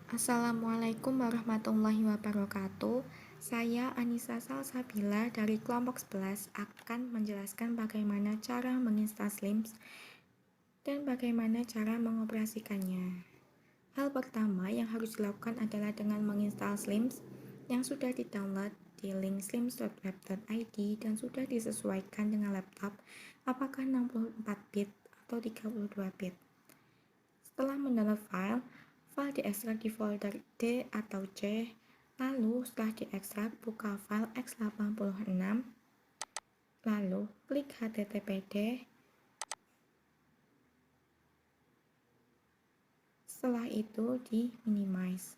Assalamualaikum warahmatullahi wabarakatuh. Saya Anissa Salsabila dari kelompok 11 akan menjelaskan bagaimana cara menginstal Slims dan bagaimana cara mengoperasikannya. Hal pertama yang harus dilakukan adalah dengan menginstal Slims yang sudah di-download di link slims.web.id dan sudah disesuaikan dengan laptop apakah 64 bit atau 32 bit. Setelah mendownload file diekstrak di folder D atau C, lalu setelah diekstrak buka file x86, lalu klik httpd, setelah itu di minimize.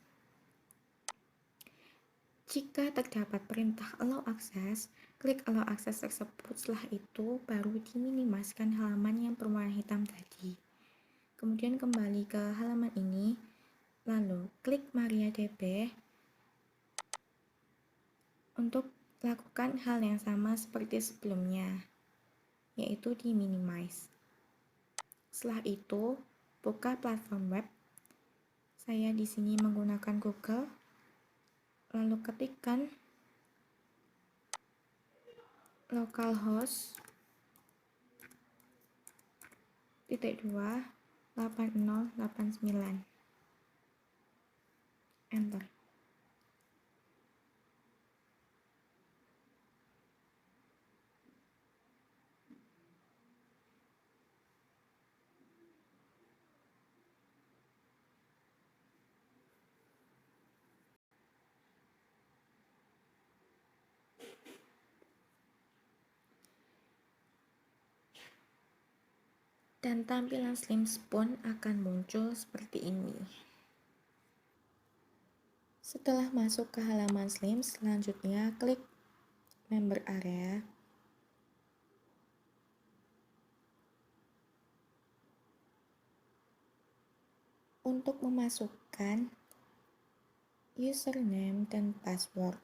Jika terdapat perintah allow access, klik allow access tersebut, setelah itu baru diminimasikan halaman yang berwarna hitam tadi. Kemudian kembali ke halaman ini, lalu klik MariaDB untuk lakukan hal yang sama seperti sebelumnya, yaitu di minimize. Setelah itu, buka platform web. Saya di sini menggunakan Google. Lalu ketikkan localhost /2 8089, enter. Dan tampilan Slims pun akan muncul seperti ini. Setelah masuk ke halaman Slims, selanjutnya klik member area. Untuk memasukkan username dan password.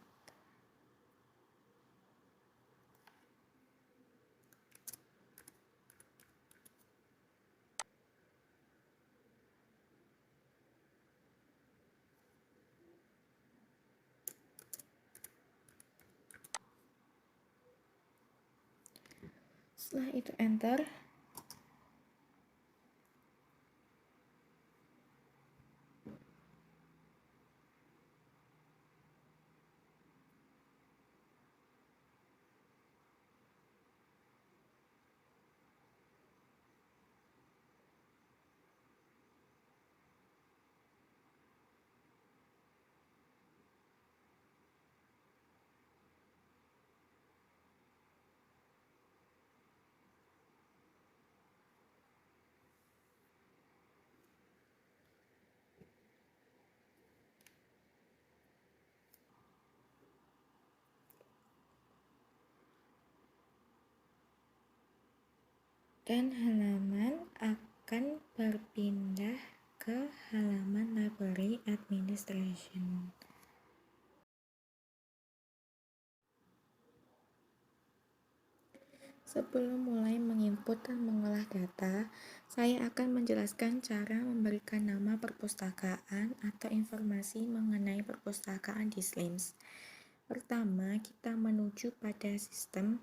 Setelah itu enter. Dan halaman akan berpindah ke halaman library administration. Sebelum mulai menginput dan mengolah data, saya akan menjelaskan cara memberikan nama perpustakaan atau informasi mengenai perpustakaan di Slims. Pertama, kita menuju pada sistem.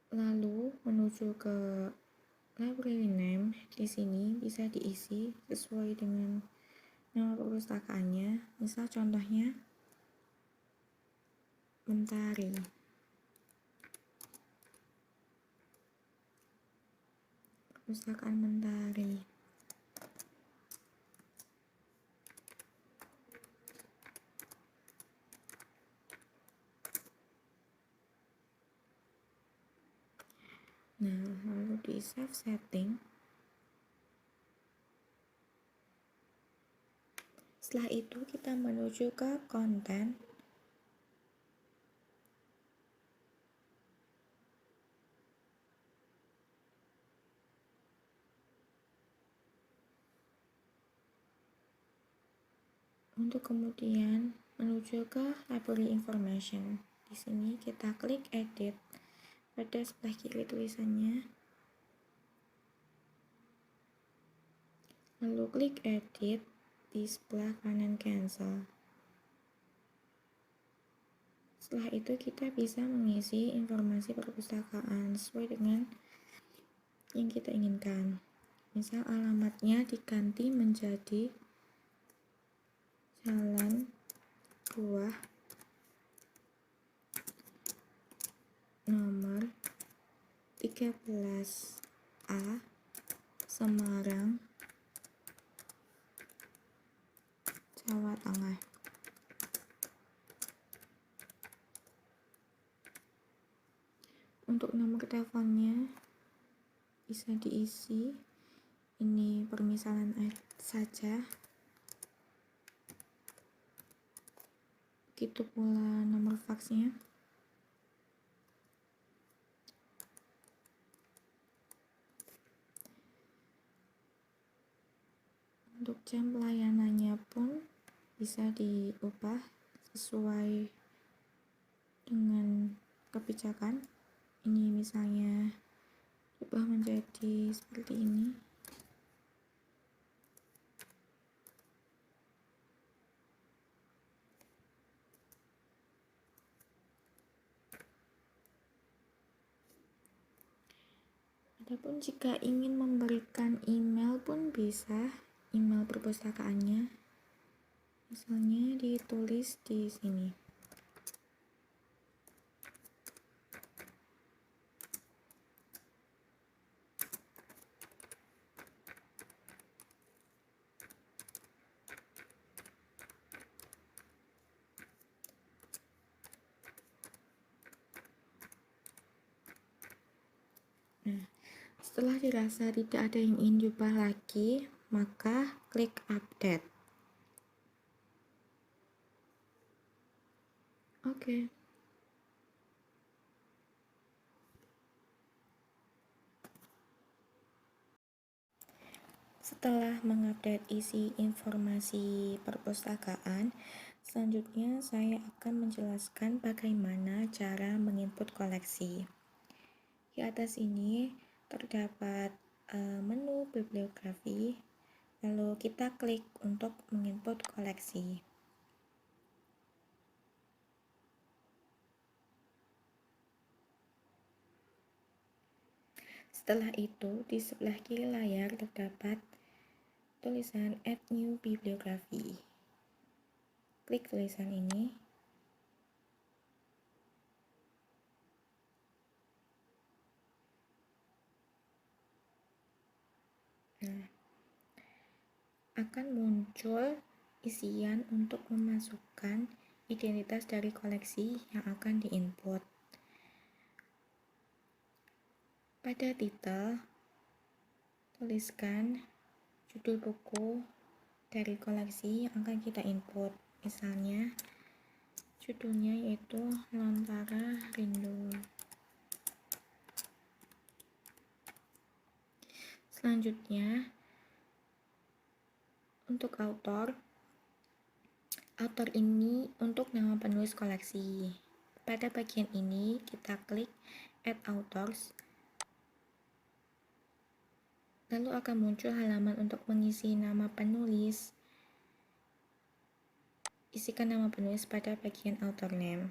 Lalu menuju ke library name. Di sini bisa diisi sesuai dengan nama perpustakaannya. Misal contohnya Mentari. Perpustakaan Mentari. Nah, lalu di save setting. Setelah itu kita menuju ke konten. Untuk kemudian menuju ke library information. Di sini kita klik edit pada sebelah kiri tulisannya. Lalu klik edit di sebelah kanan cancel. Setelah itu kita bisa mengisi informasi perpustakaan sesuai dengan yang kita inginkan. Misal alamatnya diganti menjadi Jalan Buah nomor 13A, Semarang, Jawa Tengah. Untuk nomor teleponnya bisa diisi, ini permisalan saja. Begitu pula nomor faksnya. Untuk jam pelayanannya pun bisa diubah sesuai dengan kebijakan. Ini misalnya ubah menjadi seperti ini. Adapun jika ingin memberikan email pun bisa, email perpustakaannya. Misalnya ditulis di sini. Nah, setelah dirasa tidak ada yang ingin diubah lagi, maka klik update. Oke. Setelah mengupdate isi informasi perpustakaan, selanjutnya saya akan menjelaskan bagaimana cara menginput koleksi. Di atas ini terdapat menu bibliografi, lalu kita klik untuk menginput koleksi. Setelah itu, di sebelah kiri layar terdapat tulisan Add New Bibliography. Klik tulisan ini. Nah, akan muncul isian untuk memasukkan identitas dari koleksi yang akan diinput. Pada titel, tuliskan judul buku dari koleksi yang akan kita input. Misalnya, judulnya yaitu Lontara Rindu. Selanjutnya, untuk autor ini untuk nama penulis koleksi. Pada bagian ini kita klik Add Authors, lalu akan muncul halaman untuk mengisi nama penulis. Isikan nama penulis pada bagian author name.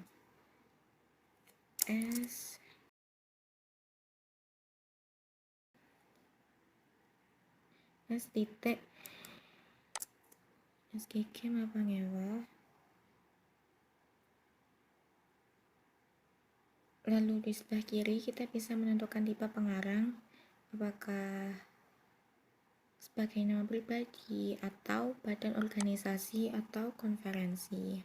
SGG Mapangewa. Lalu di sebelah kiri kita bisa menentukan tipe pengarang, apakah sebagai nama pribadi atau badan organisasi atau konferensi.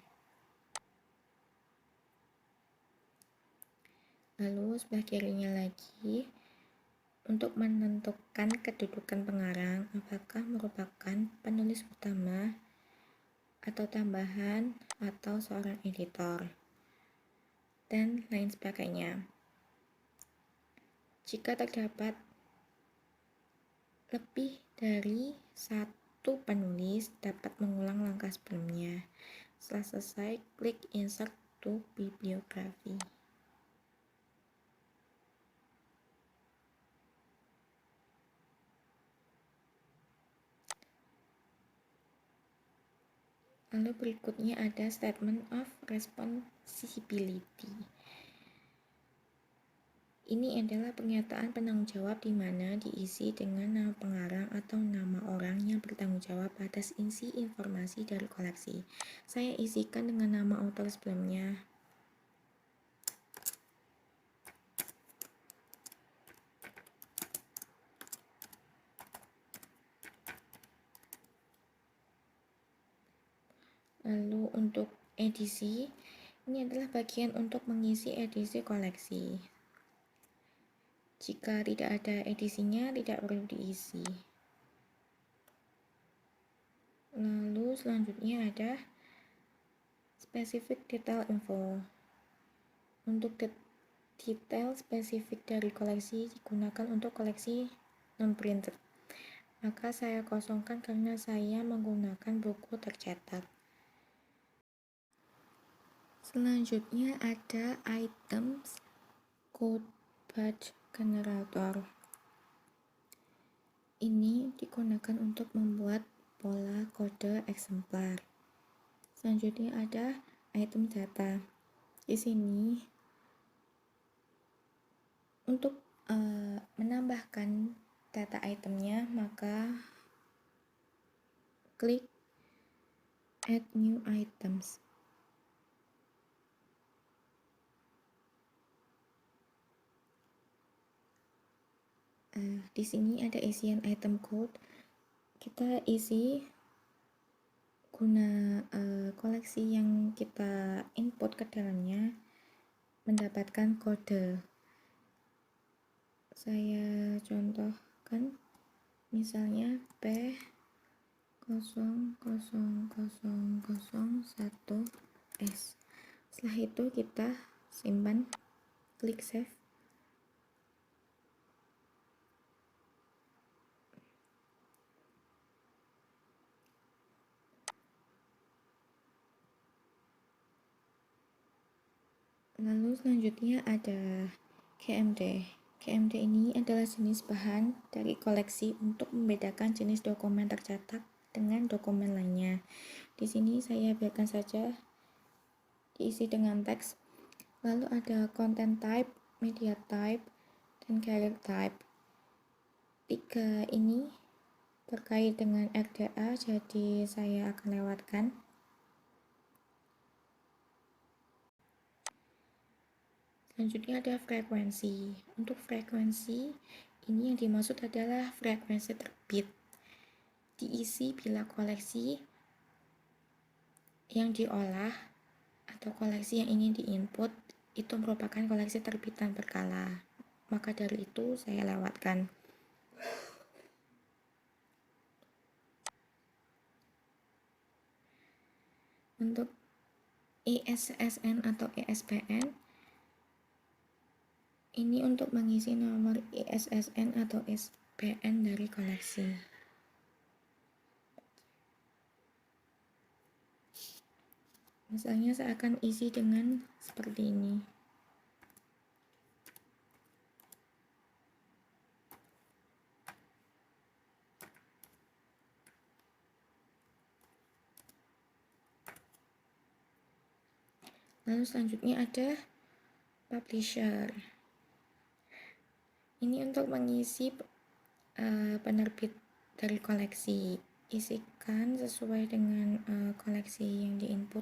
Lalu sebelah kirinya lagi untuk menentukan kedudukan pengarang, apakah merupakan penulis utama atau tambahan atau seorang editor, dan lain sebagainya. Jika terdapat lebih dari satu penulis, dapat mengulang langkah sebelumnya. Setelah selesai, klik Insert to Bibliography. Lalu berikutnya ada statement of responsibility. Ini adalah pernyataan penanggung jawab di mana diisi dengan nama pengarang atau nama orang yang bertanggung jawab atas isi informasi dari koleksi. Saya isikan dengan nama author sebelumnya. Lalu untuk edisi, ini adalah bagian untuk mengisi edisi koleksi. Jika tidak ada edisinya, tidak perlu diisi. Lalu selanjutnya ada specific detail info. Untuk detail spesifik dari koleksi digunakan untuk koleksi non-printed. Maka saya kosongkan karena saya menggunakan buku tercetak. Selanjutnya ada items code batch generator. Ini digunakan untuk membuat pola kode eksemplar. Selanjutnya ada item data. Di sini untuk menambahkan data itemnya, maka klik add new items. Di sini ada isian item code. Kita isi guna koleksi yang kita input ke dalamnya mendapatkan kode. Saya contohkan misalnya P0001S. Setelah itu kita simpan, klik save. Lalu selanjutnya ada KMD. KMD ini adalah jenis bahan dari koleksi untuk membedakan jenis dokumen tercetak dengan dokumen lainnya. Di sini saya biarkan saja diisi dengan teks. Lalu ada content type, media type, dan carrier type. 3 ini terkait dengan RDA, jadi saya akan lewatkan. Selanjutnya ada frekuensi. Untuk frekuensi, ini yang dimaksud adalah frekuensi terbit. Diisi bila koleksi yang diolah atau koleksi yang ingin diinput itu merupakan koleksi terbitan berkala. Maka dari itu saya lewatkan. Untuk ISSN atau ISBN, ini untuk mengisi nomor ISSN atau ISBN dari koleksi. Misalnya saya akan isi dengan seperti ini. Lalu selanjutnya ada publisher. Ini untuk mengisi penerbit dari koleksi. Isikan sesuai dengan koleksi yang diinput.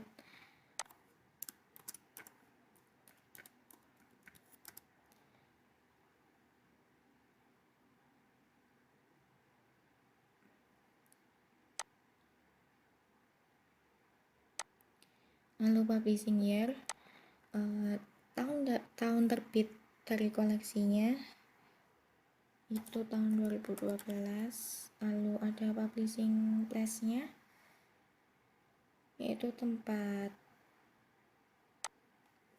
Lalu publishing year, tahun terbit dari koleksinya itu tahun 2012. Lalu ada publishing place-nya, yaitu tempat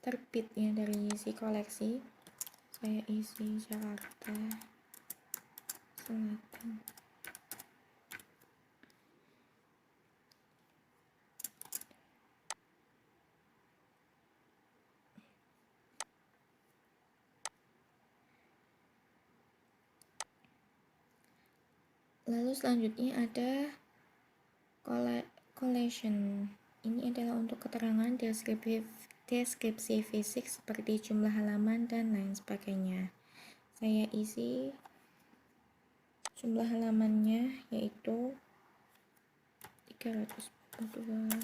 terbitnya dari si koleksi. Saya isi Jakarta Selatan. Lalu selanjutnya ada collection. Ini adalah untuk keterangan deskripsi fisik seperti jumlah halaman dan lain sebagainya. Saya isi jumlah halamannya yaitu 342.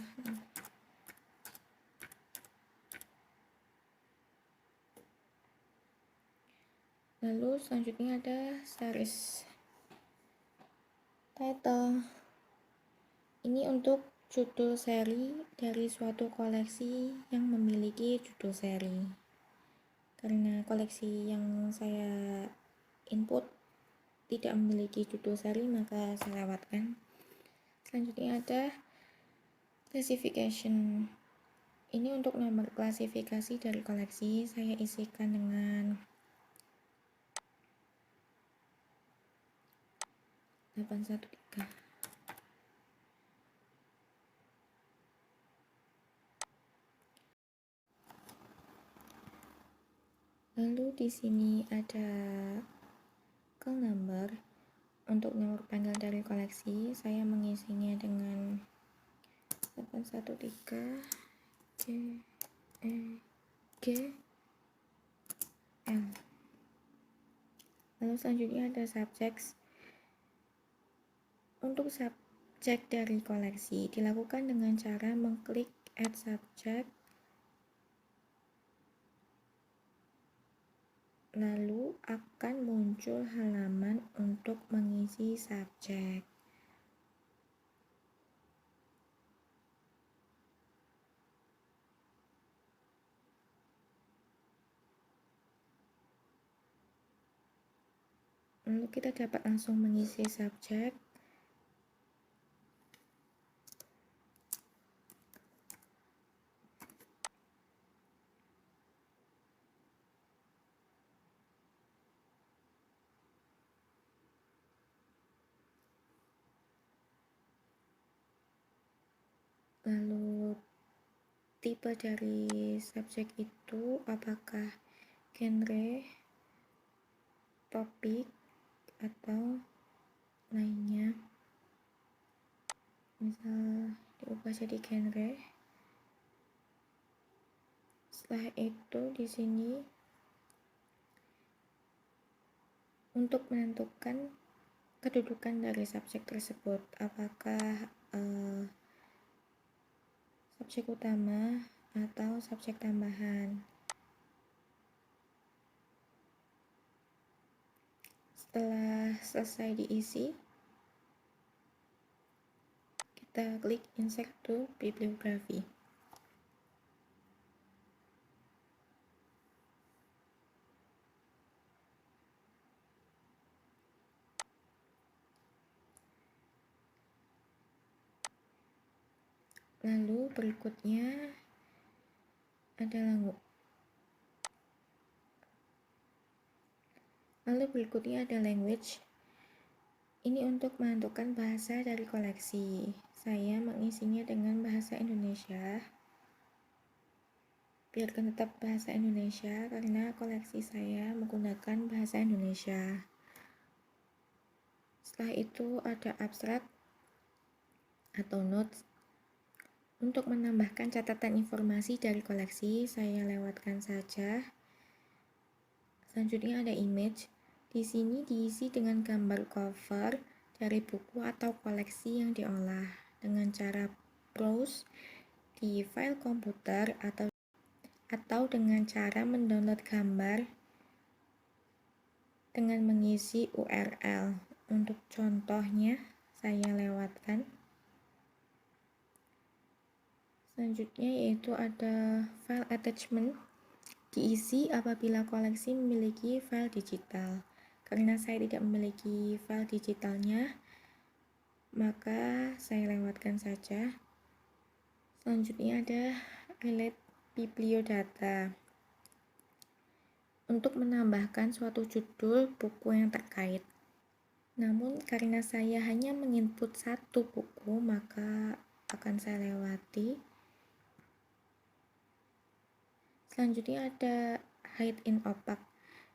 Lalu selanjutnya ada series title. Ini untuk judul seri dari suatu koleksi yang memiliki judul seri. Karena koleksi yang saya input tidak memiliki judul seri, maka saya lewatkan. Selanjutnya ada classification. Ini untuk nomor klasifikasi dari koleksi, saya isikan dengan 813. Lalu di sini ada call number. Untuk nomor panggilan dari koleksi, saya mengisinya dengan 813 G E G L. Lalu selanjutnya ada subject. Untuk subjek dari koleksi dilakukan dengan cara mengklik add subject, lalu akan muncul halaman untuk mengisi subjek. Lalu kita dapat langsung mengisi subjek. Lalu tipe dari subjek itu apakah genre, topik, atau lainnya. Misal diubah jadi genre. Setelah itu di sini untuk menentukan kedudukan dari subjek tersebut, apakah subjek utama atau subjek tambahan. Setelah selesai diisi, kita klik insert to bibliography. Lalu berikutnya ada language. Ini untuk menentukan bahasa dari koleksi. Saya mengisinya dengan bahasa Indonesia. Biarkan tetap bahasa Indonesia karena koleksi saya menggunakan bahasa Indonesia. Setelah itu ada abstrak atau notes. Untuk menambahkan catatan informasi dari koleksi, saya lewatkan saja. Selanjutnya ada image. Di sini diisi dengan gambar cover dari buku atau koleksi yang diolah dengan cara browse di file komputer atau dengan cara mendownload gambar dengan mengisi URL. Untuk contohnya, saya lewatkan. Selanjutnya yaitu ada file attachment, diisi apabila koleksi memiliki file digital. Karena saya tidak memiliki file digitalnya, maka saya lewatkan saja. Selanjutnya ada relate bibliodata, untuk menambahkan suatu judul buku yang terkait. Namun karena saya hanya menginput satu buku, maka akan saya lewati. Selanjutnya ada hide in opaque.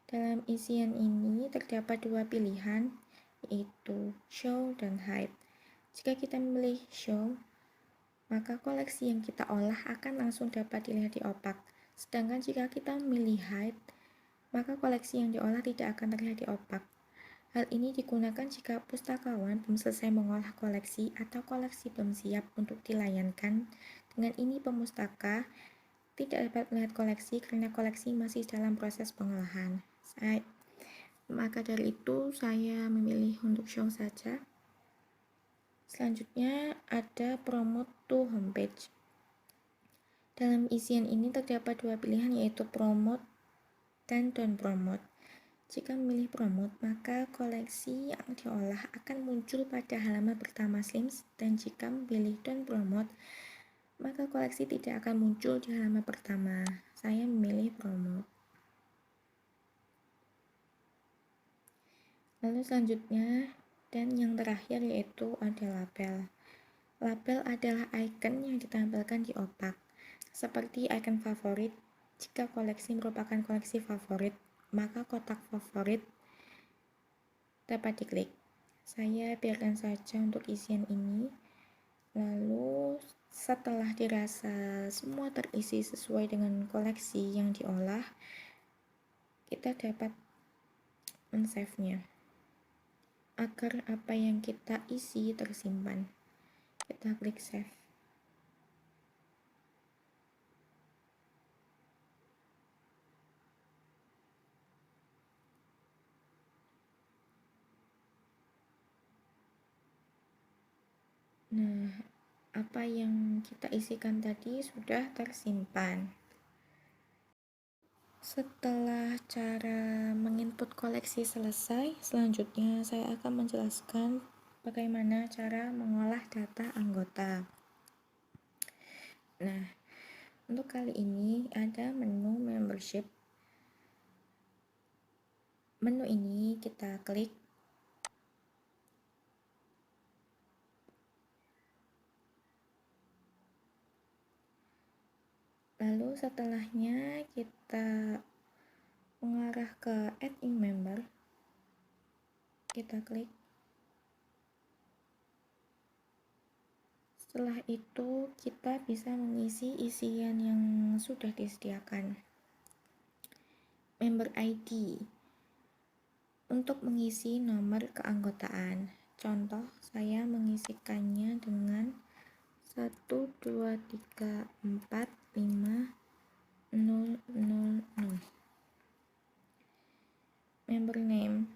Dalam isian ini terdapat dua pilihan, yaitu show dan hide. Jika kita memilih show, maka koleksi yang kita olah akan langsung dapat dilihat di opak. Sedangkan jika kita memilih hide, maka koleksi yang diolah tidak akan terlihat di opak. Hal ini digunakan jika pustakawan belum selesai mengolah koleksi atau koleksi belum siap untuk dilayangkan. Dengan ini pemustaka tidak dapat melihat koleksi karena koleksi masih dalam proses pengolahan. Maka dari itu saya memilih untuk show saja. Selanjutnya ada promote to homepage. Dalam isian ini terdapat dua pilihan, yaitu promote dan don't promote. Jika memilih promote, maka koleksi yang diolah akan muncul pada halaman pertama Slims, dan jika memilih don't promote, maka koleksi tidak akan muncul di halaman pertama. Saya memilih promote. Lalu selanjutnya dan yang terakhir yaitu ada label. Label adalah icon yang ditampilkan di opak. Seperti icon favorit, jika koleksi merupakan koleksi favorit, maka kotak favorit dapat diklik. Saya biarkan saja untuk isian ini. Lalu setelah dirasa semua terisi sesuai dengan koleksi yang diolah, kita dapat men-save-nya agar apa yang kita isi tersimpan. Kita klik save. Nah, apa yang kita isikan tadi sudah tersimpan. Setelah cara menginput koleksi selesai, selanjutnya saya akan menjelaskan bagaimana cara mengolah data anggota. Nah, untuk kali ini ada menu membership. Menu ini kita klik. Lalu setelahnya kita mengarah ke add in member. Kita klik. Setelah itu kita bisa mengisi isian yang sudah disediakan. Member ID untuk mengisi nomor keanggotaan. Contoh, saya mengisikannya dengan 1, 2, 3, 4, 5, 0, 0, 0. Member name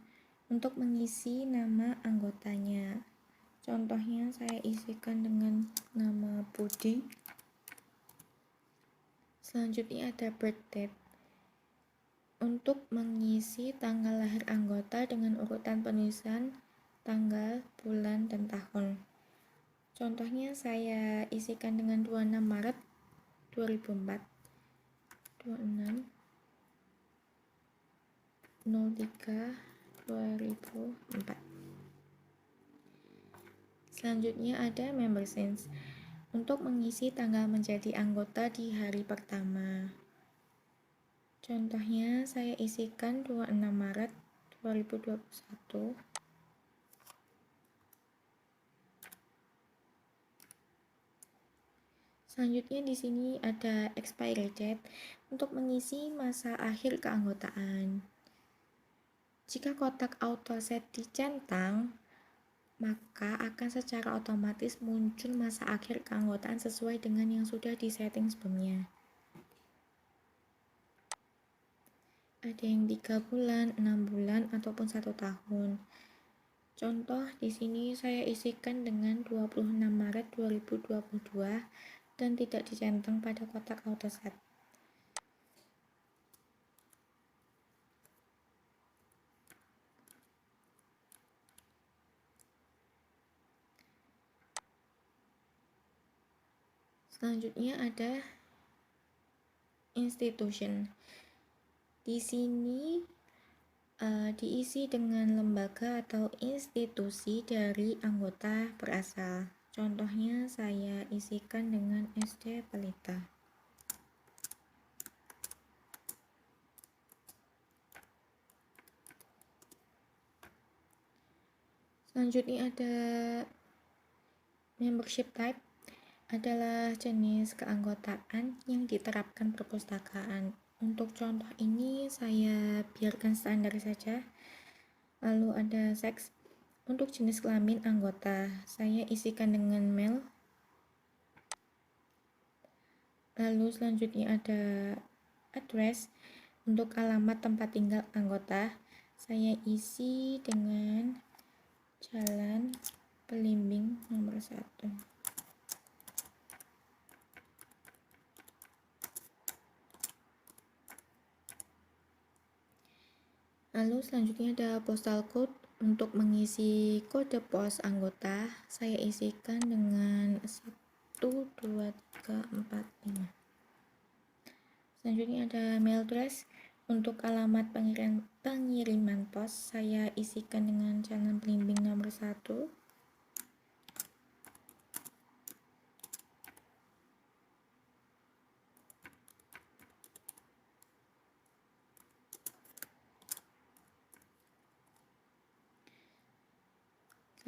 untuk mengisi nama anggotanya. Contohnya saya isikan dengan nama Budi. Selanjutnya ada birth date untuk mengisi tanggal lahir anggota dengan urutan penulisan tanggal, bulan, dan tahun. Contohnya saya isikan dengan 26 Maret 2004, 26 03 2004. Selanjutnya ada member since untuk mengisi tanggal menjadi anggota di hari pertama. Contohnya saya isikan 26 Maret 2021. Selanjutnya di sini ada expiry date untuk mengisi masa akhir keanggotaan. Jika kotak autoset dicentang, maka akan secara otomatis muncul masa akhir keanggotaan sesuai dengan yang sudah disetting sebelumnya. Ada yang 3 bulan, 6 bulan, ataupun 1 tahun. Contoh di sini saya isikan dengan 26 Maret 2022 dan tidak dicentang pada kotak autoset. Selanjutnya ada institution. Di sini diisi dengan lembaga atau institusi dari anggota berasal. Contohnya saya isikan dengan SD Pelita. Selanjutnya ada membership type. adalah jenis keanggotaan yang diterapkan perpustakaan. Untuk contoh ini saya biarkan standar saja. Lalu ada seks. Untuk jenis kelamin anggota, saya isikan dengan male. Lalu selanjutnya ada address. Untuk alamat tempat tinggal anggota, saya isi dengan Jalan Belimbing nomor 1. Lalu selanjutnya ada postal code. Untuk mengisi kode pos anggota, saya isikan dengan 1, 2, 3, 4, 5. Selanjutnya ada mail address. Untuk alamat pengiriman pos, saya isikan dengan Jalan Belimbing nomor 1.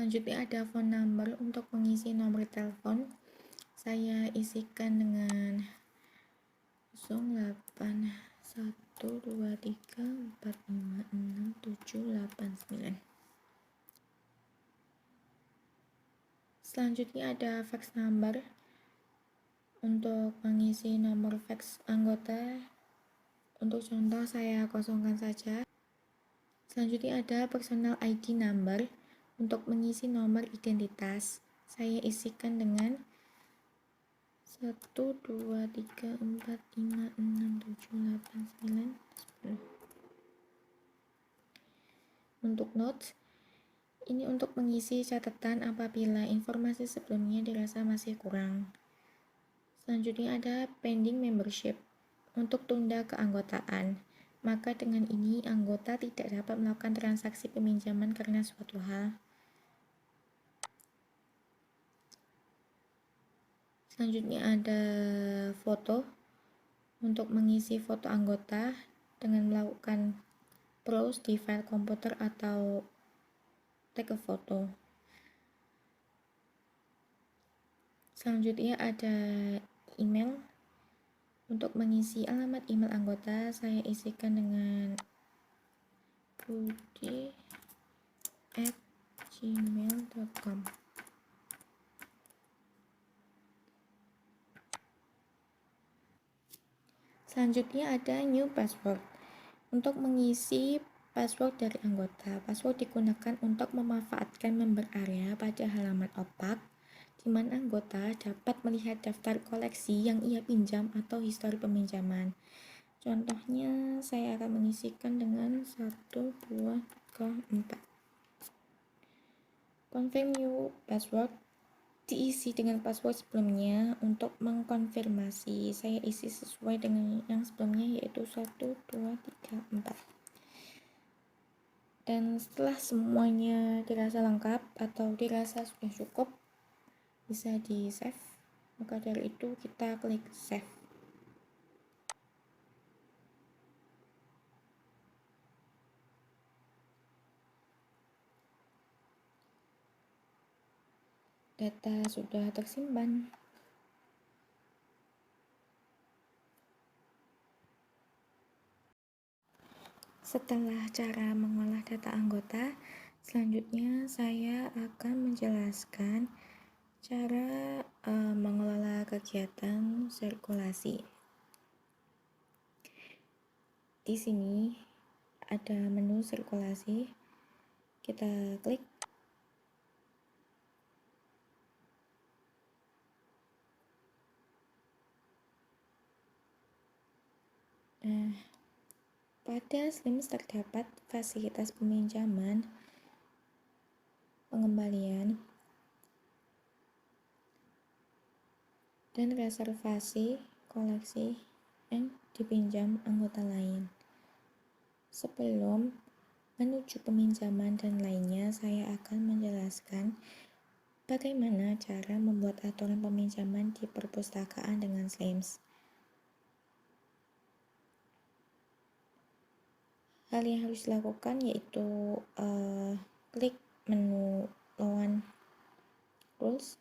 Selanjutnya ada phone number. Untuk mengisi nomor telepon, saya isikan dengan 081234567789. Selanjutnya ada fax number. Untuk mengisi nomor fax anggota, untuk contoh saya kosongkan saja. Selanjutnya ada personal ID number. Untuk mengisi nomor identitas, saya isikan dengan 1, 2, 3, 4, 5, 6, 7, 8, 9, 10. Untuk notes, ini untuk mengisi catatan apabila informasi sebelumnya dirasa masih kurang. Selanjutnya ada pending membership. Untuk tunda keanggotaan, maka dengan ini anggota tidak dapat melakukan transaksi peminjaman karena suatu hal. Selanjutnya ada foto. Untuk mengisi foto anggota dengan melakukan browse di file komputer atau take a photo. Selanjutnya ada email. Untuk mengisi alamat email anggota, saya isikan dengan budi@gmail.com. Selanjutnya ada new password. Untuk mengisi password dari anggota, password digunakan untuk memanfaatkan member area pada halaman opak, di mana anggota dapat melihat daftar koleksi yang ia pinjam atau histori peminjaman. Contohnya, saya akan mengisikan dengan 1, 2, 3, 4. Confirm new password. Diisi dengan password sebelumnya. Untuk mengkonfirmasi, saya isi sesuai dengan yang sebelumnya, yaitu 1, 2, 3, 4. Dan setelah semuanya dirasa lengkap atau dirasa sudah cukup, bisa di save. Maka dari itu kita klik save. Data sudah tersimpan. Setelah cara mengolah data anggota, selanjutnya saya akan menjelaskan cara mengelola kegiatan sirkulasi. Di sini ada menu sirkulasi. Kita klik. Nah, pada SLIMS terdapat fasilitas peminjaman, pengembalian, dan reservasi koleksi yang dipinjam anggota lain. Sebelum menuju peminjaman dan lainnya, saya akan menjelaskan bagaimana cara membuat aturan peminjaman di perpustakaan dengan SLIMS. Hal yang harus dilakukan yaitu klik menu Loan Rules.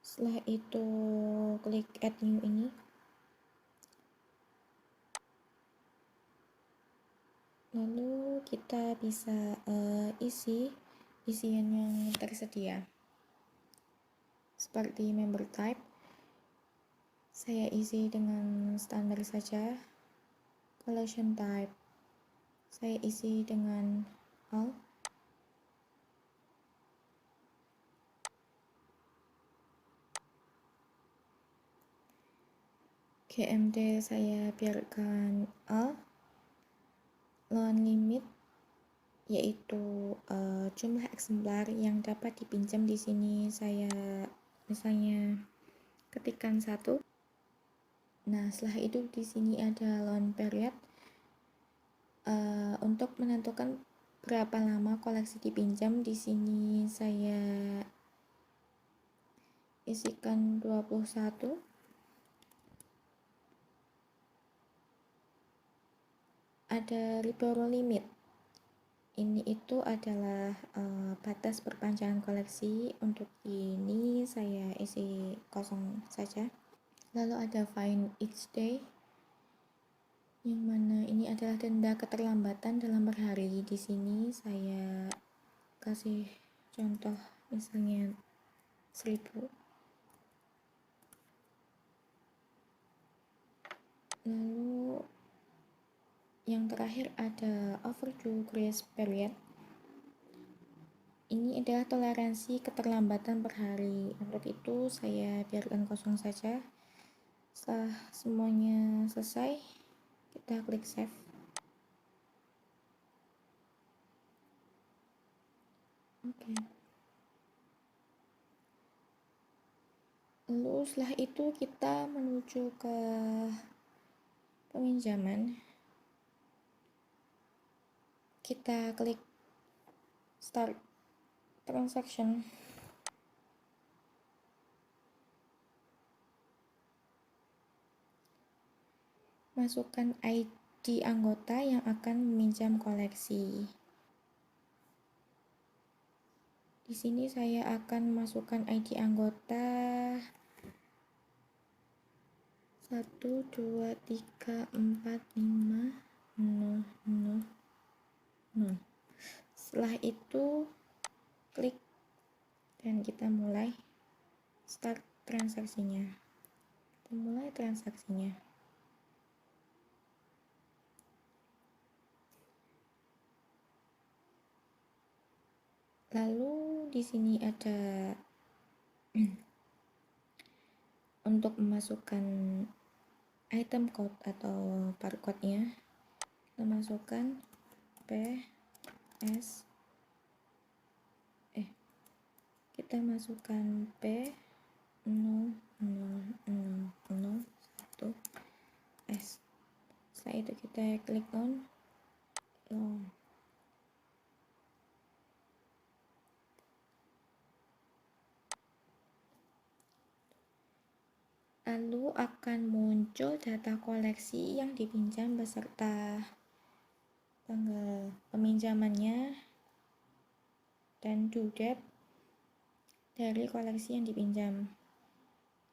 Setelah itu klik add new ini. Lalu kita bisa isi isian yang tersedia. Seperti member type, saya isi dengan standar saja. Collection type, saya isi dengan all. GMT saya biarkan all. Loan limit yaitu jumlah eksemplar yang dapat dipinjam di sini saya misalnya ketikkan 1. Nah, setelah itu di sini ada loan period. Untuk menentukan berapa lama koleksi dipinjam, di sini saya isikan 21. Ada reborrow limit. Ini itu adalah batas perpanjangan koleksi. Untuk ini saya isi kosong saja. Lalu ada fine each day, yang mana ini adalah denda keterlambatan dalam berhari. Di sini saya kasih contoh misalnya 1000. Lalu yang terakhir ada overdue grace period. Ini adalah toleransi keterlambatan per hari. Untuk itu saya biarkan kosong saja. Setelah semuanya selesai, kita klik save. Oke. Lalu setelah itu kita menuju ke peminjaman. Kita klik start transaction. Masukkan ID anggota yang akan meminjam koleksi. Di sini saya akan masukkan ID anggota 1, 2, 3, 4, 5, 0, 0, 0. Setelah itu klik dan kita mulai start transaksinya. Kita mulai transaksinya. Lalu di sini ada untuk memasukkan item code atau barcode-nya. Kita masukkan kita masukkan P00001S. Setelah itu kita klik loan. Lalu akan muncul data koleksi yang dipinjam beserta tanggal peminjamannya dan due date dari koleksi yang dipinjam.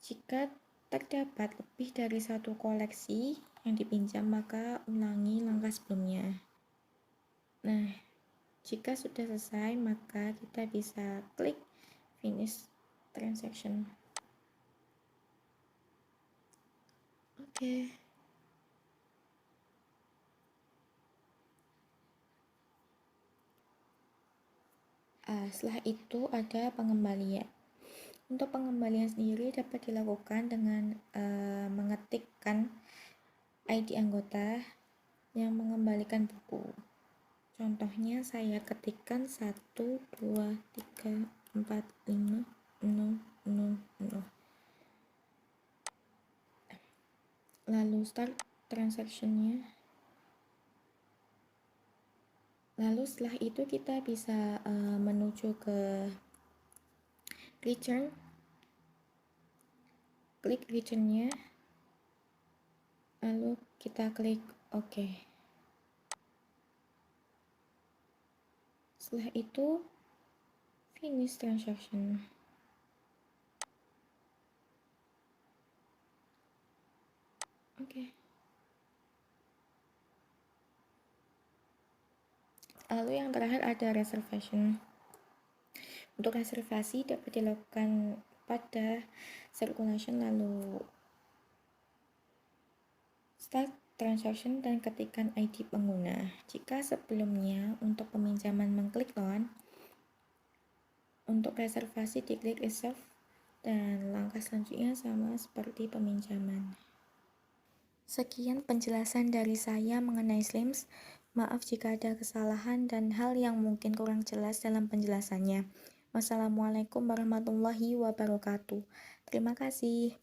Jika terdapat lebih dari satu koleksi yang dipinjam, maka ulangi langkah sebelumnya. Nah, jika sudah selesai, maka kita bisa klik finish transaction. Oke. Setelah itu ada pengembalian. Untuk pengembalian sendiri dapat dilakukan dengan mengetikkan ID anggota yang mengembalikan buku. Contohnya saya ketikkan 1, 2, 3, 4, 5, 0, 0, 0. Lalu start transaction-nya. Lalu setelah itu kita bisa menuju ke return. Klik return-nya. Lalu kita klik OK. Setelah itu finish transaction. Oke. Lalu yang terakhir ada reservation. Untuk reservasi dapat dilakukan pada circulation lalu start transaction dan ketikkan ID pengguna. Jika sebelumnya untuk peminjaman mengklik loan, untuk reservasi diklik reserve dan langkah selanjutnya sama seperti peminjaman. Sekian penjelasan dari saya mengenai Slims. Maaf jika ada kesalahan dan hal yang mungkin kurang jelas dalam penjelasannya. Wassalamualaikum warahmatullahi wabarakatuh. Terima kasih.